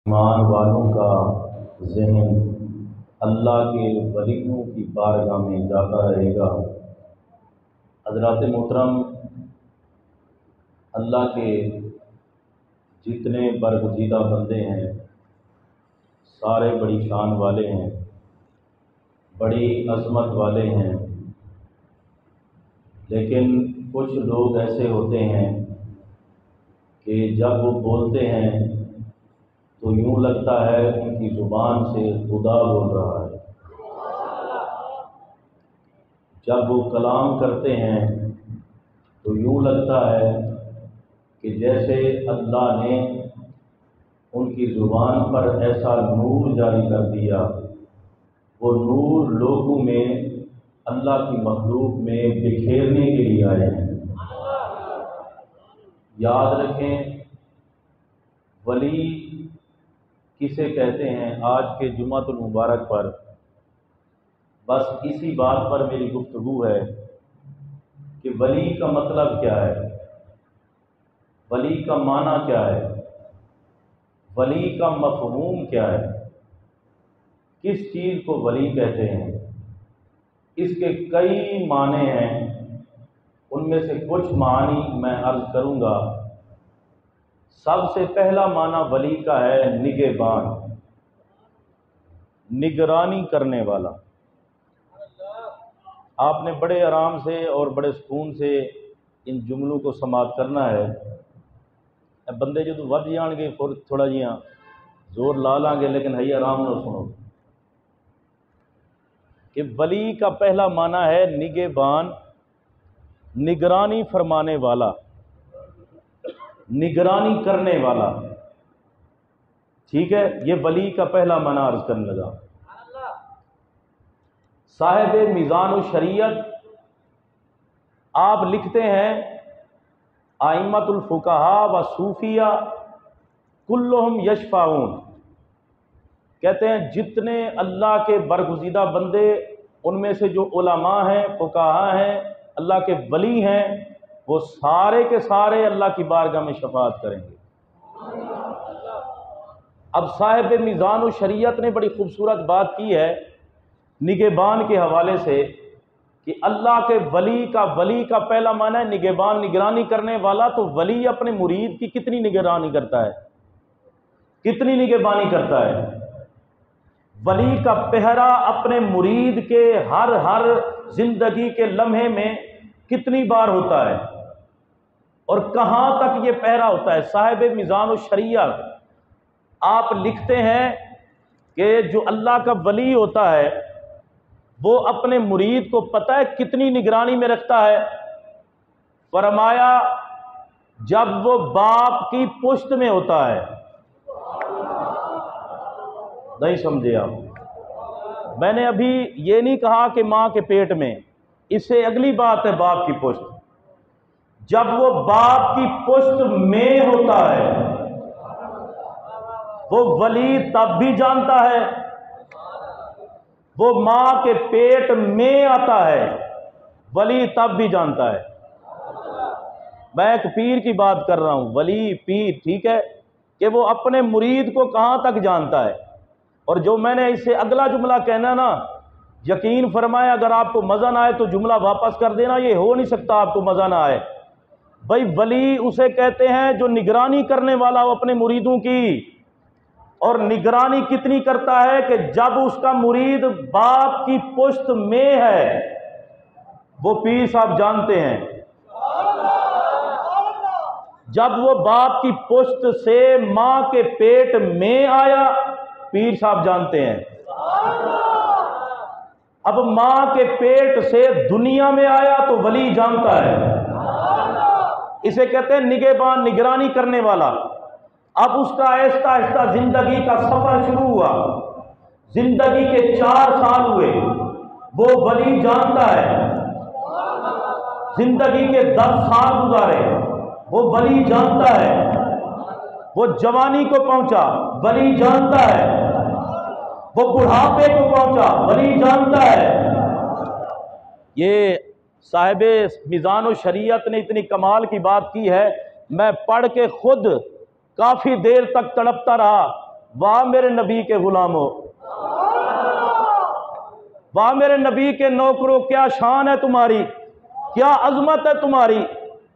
ईमान वालों का ज़हन अल्लाह के वलियों की बारगाह में जाता रहेगा। हज़रात मोहतरम, अल्लाह के जितने बरगुज़ीदा बंदे हैं सारे बड़ी शान वाले हैं, बड़ी अज़मत वाले हैं। लेकिन कुछ लोग ऐसे होते हैं कि जब वो बोलते हैं तो यूँ लगता है उनकी ज़ुबान से खुदा बोल रहा है। जब वो कलाम करते हैं तो यूँ लगता है कि जैसे अल्लाह ने उनकी ज़ुबान पर ऐसा नूर जारी कर दिया, वो नूर लोगों में, अल्लाह की मखलूक में बिखेरने के लिए आए हैं। याद रखें, वली किसे कहते हैं। आज के जुमातुल मुबारक पर बस इसी बात पर मेरी गुफ्तगू है कि वली का मतलब क्या है, वली का माना क्या है, वली का मफ़हूम क्या है, किस चीज़ को वली कहते हैं। इसके कई माने हैं, उनमें से कुछ मानी मैं अर्ज़ करूँगा। सबसे पहला माना वली का है निगहबान, निगरानी करने वाला। आपने बड़े आराम से और बड़े सुकून से इन जुमलों को समाप्त करना है। बंदे जो वध जाएंगे फिर थोड़ा जिहा जोर ला लांगे, लेकिन है आराम न सुनो कि वली का पहला माना है निगहबान, निगरानी फरमाने वाला, निगरानी करने वाला। ठीक है, ये वली का पहला माना अर्ज करने लगा। साहिब मीज़ान शरीयत आप लिखते हैं, आइम्मतुल फुक़हा व सूफिया कुल्लुहुम यशफ़ाऊन, कहते हैं जितने अल्लाह के बरगुज़ीदा बंदे, उनमें से जो उलमा हैं, फुक़हा हैं, अल्लाह के वली हैं, वो सारे के सारे अल्लाह की बारगाह में शफ़ाअत करेंगे। अब साहिब मीज़ान शरीयत ने बड़ी खूबसूरत बात की है निगहबान के हवाले से कि अल्लाह के वली का पहला माना है निगहबान, निगरानी करने वाला। तो वली अपने मुरीद की कितनी निगरानी करता है, कितनी निगहबानी करता है। वली का पहरा अपने मुरीद के हर जिंदगी के लम्हे में कितनी बार होता है और कहाँ तक ये पहरा होता है। साहिब मीज़ान शरीयत आप लिखते हैं कि जो अल्लाह का वली होता है वो अपने मुरीद को पता है कितनी निगरानी में रखता है। फरमाया जब वो बाप की पुश्त में होता है, नहीं समझे आप, मैंने अभी ये नहीं कहा कि माँ के पेट में, इससे अगली बात है बाप की पुश्त। जब वो बाप की पुश्त में होता है वो वली तब भी जानता है, वो माँ के पेट में आता है वली तब भी जानता है। मैं एक पीर की बात कर रहा हूं, वली पीर, ठीक है, कि वो अपने मुरीद को कहां तक जानता है। और जो मैंने इससे अगला जुमला कहना ना, यकीन फरमाए अगर आपको मजा ना आए तो जुमला वापस कर देना, ये हो नहीं सकता आपको मजा ना आए। भाई वली उसे कहते हैं जो निगरानी करने वाला हो अपने मुरीदों की। और निगरानी कितनी करता है कि जब उसका मुरीद बाप की पुश्त में है, वो पीर साहब जानते हैं, जब वो बाप की पुश्त से मां के पेट में आया, पीर साहब जानते हैं। अब मां के पेट से दुनिया में आया तो वली जानता है। इसे कहते हैं निगहबान, निगरानी करने वाला। अब उसका आहिस्ता आहिस्ता जिंदगी का सफर शुरू हुआ, जिंदगी के 4 साल हुए, वो वली जानता है। जिंदगी के 10 साल गुजारे, वो वली जानता है। वो जवानी को पहुंचा, वली जानता है। वो बुढ़ापे को पहुंचा, वली जानता है। ये साहिब मीज़ान शरीयत ने इतनी कमाल की बात की है, मैं पढ़ के खुद काफ़ी देर तक तड़पता रहा वाह मेरे नबी के गुलामों, वाह मेरे नबी के नौकरों, क्या शान है तुम्हारी, क्या अजमत है तुम्हारी।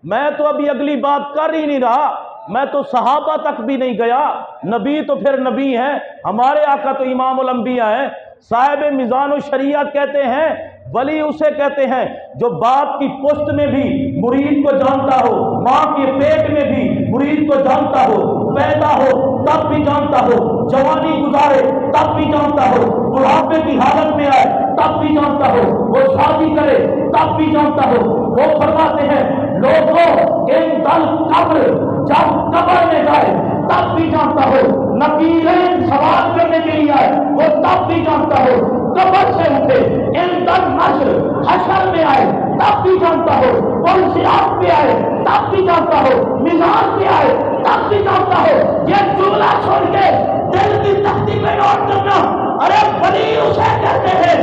मैं तो अभी अगली बात कर ही नहीं रहा, मैं तो सहाबा तक भी नहीं गया। नबी तो फिर नबी हैं, हमारे आका तो इमामुल अंबिया हैं, साहिब मिजान शरीयत कहते हैं। वली उसे कहते हैं जो बाप की पुश्त में भी मुरीद को जानता हो, माँ के पेट में भी मुरीद को जानता हो, पैदा हो तब भी जानता हो, जवानी गुजारे तब भी जानता हो, बुढ़ापे की हालत में आए तब भी जानता हो, वो शादी करे तब भी जानता हो। वो फरमाते हैं लोगों इन दल कब्र, जब कब्र में जाए तब भी जानता हो, नकीरें सवाल करने के लिए आए वो तब भी जानता हो, कब्र से उठे इन दल नश्र हशर में आए तब भी जानता हो, पुलसियात पे आए तब भी जानता हो, मिजान पे आए तब भी जानता हो। ये जुमला छोड़ के दिल की तख्ती पे नोट करना, अरे वली उसे कहते हैं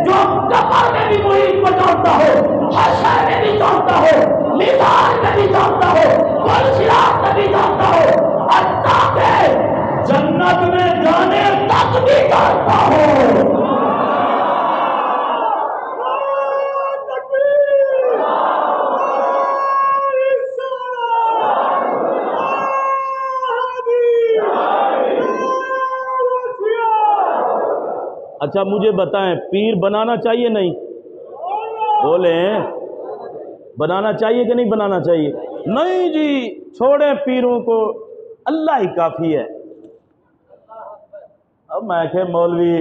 जो कब्र में भी मुरीद को जानता हो, हशर में भी जानता हो, मिजान में भी जानता हो, पुलसियात में भी जानता हो, हत्ता के जन्नत में जाने तक भी जानता हो। अच्छा मुझे बताएं, पीर बनाना चाहिए नहीं? बोले बनाना चाहिए कि नहीं बनाना चाहिए? नहीं जी, छोड़े पीरों को, अल्लाह ही काफी है। अब मैं कहे मौलवी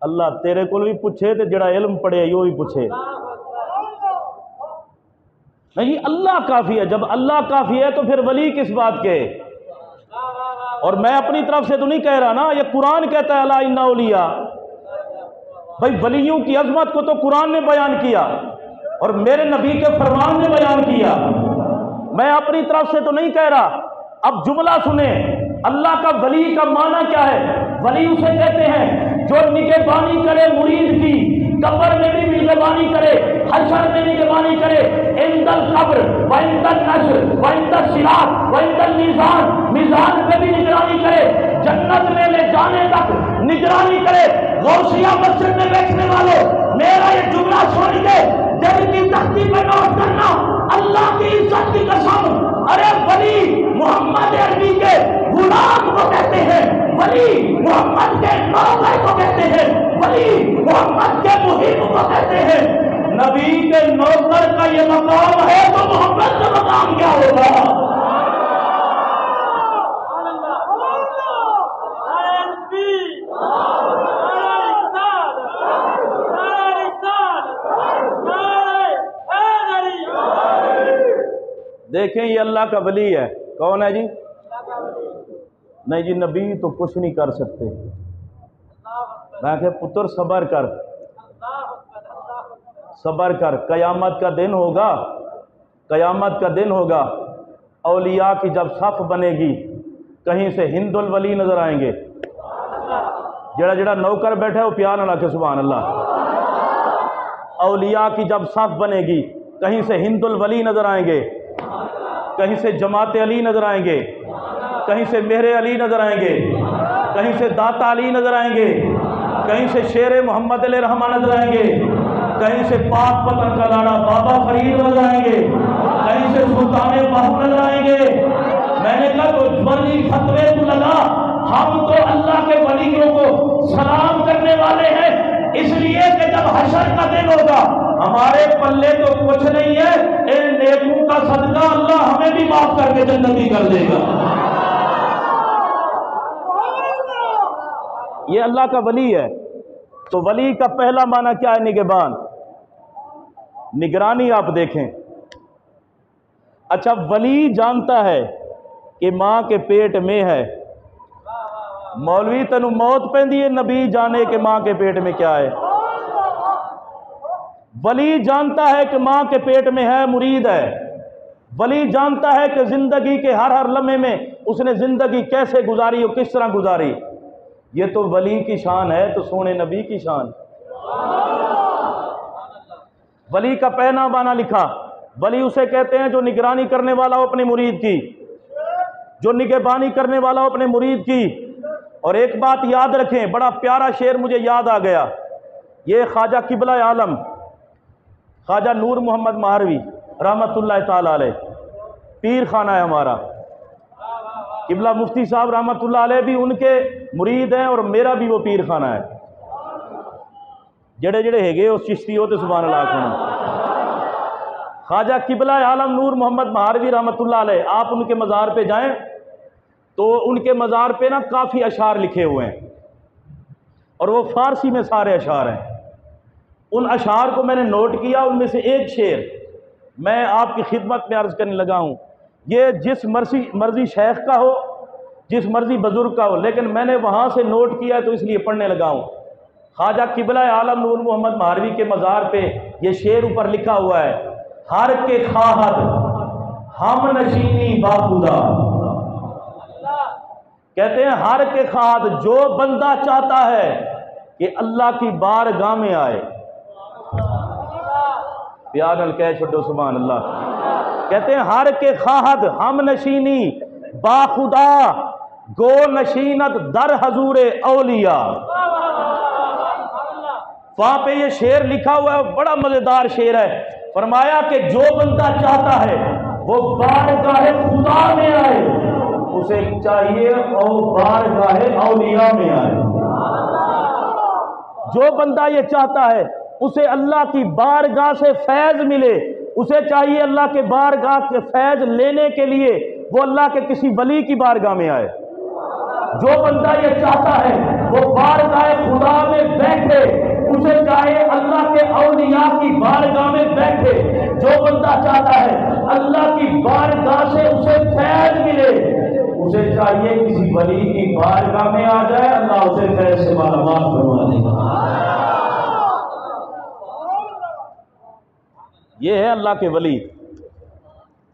अल्लाह तेरे को भी पूछे तो जड़ा इल्म पढ़े यो भी पूछे। नहीं, अल्लाह काफी है। जब अल्लाह काफी है तो फिर वली किस बात के? और मैं अपनी तरफ से तो नहीं कह रहा ना, ये कुरान कहता है अला इन्ना औलिया। भाई वलियों की अजमत को तो कुरान ने बयान किया और मेरे नबी के फरमान ने बयान किया, मैं अपनी तरफ से तो नहीं कह रहा। अब जुमला सुने, अल्लाह का वली का माना क्या है? वली उसे कहते हैं जो निगहबानी करे मुरीद की, कब्र में भी निगहबानी करे, हशर में निगहबानी करे, इंदल कब्र व इंदल नश्र व इंदल सिरात व इंदल मीज़ान, मीज़ान पे भी निगरानी करे, जन्नत में ले जाने तक निगरानी करे। गौसिया मस्जिद में बैठने वालों, मेरा ये जुमला सुन के दिल की तख्ती पर नोट करना, अल्लाह की इज्जत की कसम, अरे वली मोहम्मद अरबी के गुलाम को कहते हैं, वली मोहम्मद के नौकर को कहते हैं, वली मोहम्मद के मुहिब को कहते हैं। नबी के नौकर का ये मकाम है तो मोहम्मद का मकाम क्या होगा? देखें ये अल्लाह का वली है। कौन है जी? नहीं जी, नबी तो कुछ नहीं कर सकते। मैं कह पुत्र सबर कर, सबर कर, कयामत का दिन होगा, कयामत का दिन होगा, औलिया की जब सफ बनेगी कहीं से हिंदुल वली नजर आएंगे। जड़ा जड़ा नौकर बैठा है वो प्यार ना रखे, सुभान अल्लाह। औलिया की जब सफ बनेगी कहीं से हिंदुल वली नजर आएंगे, कहीं से जमात अली नजर आएंगे, कहीं से मेहरे अली नजर आएंगे, कहीं से दाता अली नजर आएंगे, कहीं से शेर मोहम्मद अली रहमा नजर आएंगे, कहीं से पाक पतन का लाड़ा बाबा फरीद नजर आएंगे, कहीं से सुल्तान बाहू नजर आएंगे। मैंने कहा तो वली फतवे को लगा, हम तो अल्लाह के वलियों को सलाम करने वाले हैं, इसलिए कि जब हशर का दिन होगा हमारे पल्ले तो कुछ नहीं है, इन नेकों का सदका अल्लाह हमें भी माफ करके जन्नती कर देगा। ये अल्लाह का वली है। तो वली का पहला माना क्या है? निगहबान, निगरानी। आप देखें, अच्छा वली जानता है कि मां के पेट में है, मौलवी तेनू मौत पैंदी है, नबी जाने कि मां के पेट में क्या है। वली जानता है कि मां के पेट में है, मुरीद है। वली जानता है कि जिंदगी के हर हर लम्हे में उसने जिंदगी कैसे गुजारी और किस तरह गुजारी। ये तो वली की शान है, तो सोने नबी की शान। वली का पहला माना लिखा, वली उसे कहते हैं जो निगरानी करने वाला हो अपनी मुरीद की, जो निगहबानी करने वाला हो अपने मुरीद की। और एक बात याद रखें, बड़ा प्यारा शेर मुझे याद आ गया, ये ख्वाजा किबला आलम ख्वाजा नूर मोहम्मद महारवी रहमतुल्लाह ताला अलैह पीर खाना है हमारा। किबला मुफ्ती साहब रहमतुल्लाह अलैह भी उनके मुरीद हैं और मेरा भी वो पीर खाना है। जड़े जड़े हैगे उस चिश्ती हो तो सुभान अल्लाह खाना। ख्वाजा किबला आलम नूर मोहम्मद महारवी रहमतुल्लाह अलैह, आप उनके मज़ार पे जाएं तो उनके मज़ार पे ना काफ़ी अशार लिखे हुए हैं और वो फ़ारसी में सारे अशार हैं। उन अशार को मैंने नोट किया, उनमें से एक शेर मैं आपकी खिदमत में अर्ज़ करने लगा हूँ। ये जिस मर्जी शेख का हो, जिस मर्जी बुजुर्ग का हो, लेकिन मैंने वहाँ से नोट किया है तो इसलिए पढ़ने लगा हूँ। ख्वाजा किबला आलम नूर मोहम्मद महारवी के मज़ार पे ये शेर ऊपर लिखा हुआ है, हर के खाहद हम नशीनी बाखुदा। कहते हैं हर के खाद, जो बंदा चाहता है कि अल्लाह की बारगाह में आए, प्यार नल कह छोड़ो सुभान अल्लाह। कहते हैं हर के खाहद हम नशीनी बाखुदा, गो नशीनत दर हजूरे औलिया। वहां पे ये शेर लिखा हुआ है, बड़ा मजेदार शेर है। फरमाया कि जो बंदा चाहता है वो बारगाह खुदा में आए, उसे चाहिए और बारगाह औलिया में आए। जो बंदा ये चाहता है उसे अल्लाह की बारगाह से फैज मिले, उसे चाहिए अल्लाह के बारगाह के फैज लेने के लिए वो अल्लाह के किसी वली की बारगाह में आए। जो बंदा ये चाहता है वो बारगाह खुदा में बैठे, उसे चाहे अल्लाह के औलिया की बारगाह में बैठे। जो बंदा चाहता है अल्लाह की बारगाह से उसे फैज मिले, उसे चाहिए किसी वली की बारगाह में आ जाए, अल्लाह उसे फैज से मालामाल करवा देगा। ये है अल्लाह के वली।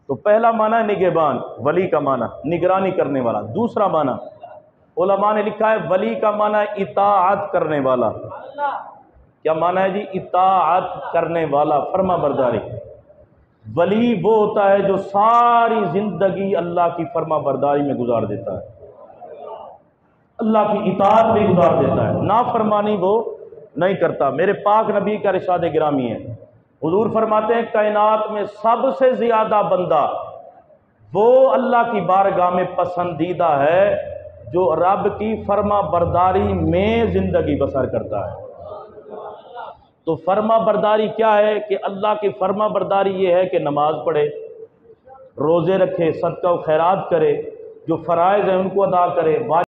तो पहला माना है निगहबान, वली का माना निगरानी करने वाला। दूसरा माना उलमा ने लिखा है वली का माना है इताअत करने वाला। क्या माना है जी? इताअत करने वाला, फर्मा बरदारी। वली वो होता है जो सारी जिंदगी अल्लाह की फर्मा बरदारी में गुजार देता है, अल्लाह की इताअत में गुजार देता है, नाफरमानी वो नहीं करता। मेरे पाक नबी का इरशाद गिरामी है, हुजूर फरमाते हैं कायनात में सबसे ज्यादा बंदा वो अल्लाह की बारगाह में पसंदीदा है जो रब की फर्मा बरदारी में जिंदगी बसर करता है। तो फर्मा बरदारी क्या है कि अल्लाह की फर्मा बरदारी ये है कि नमाज पढ़े, रोज़े रखे, सदका व खैरात करे, जो फ़राइज़ हैं उनको अदा करे,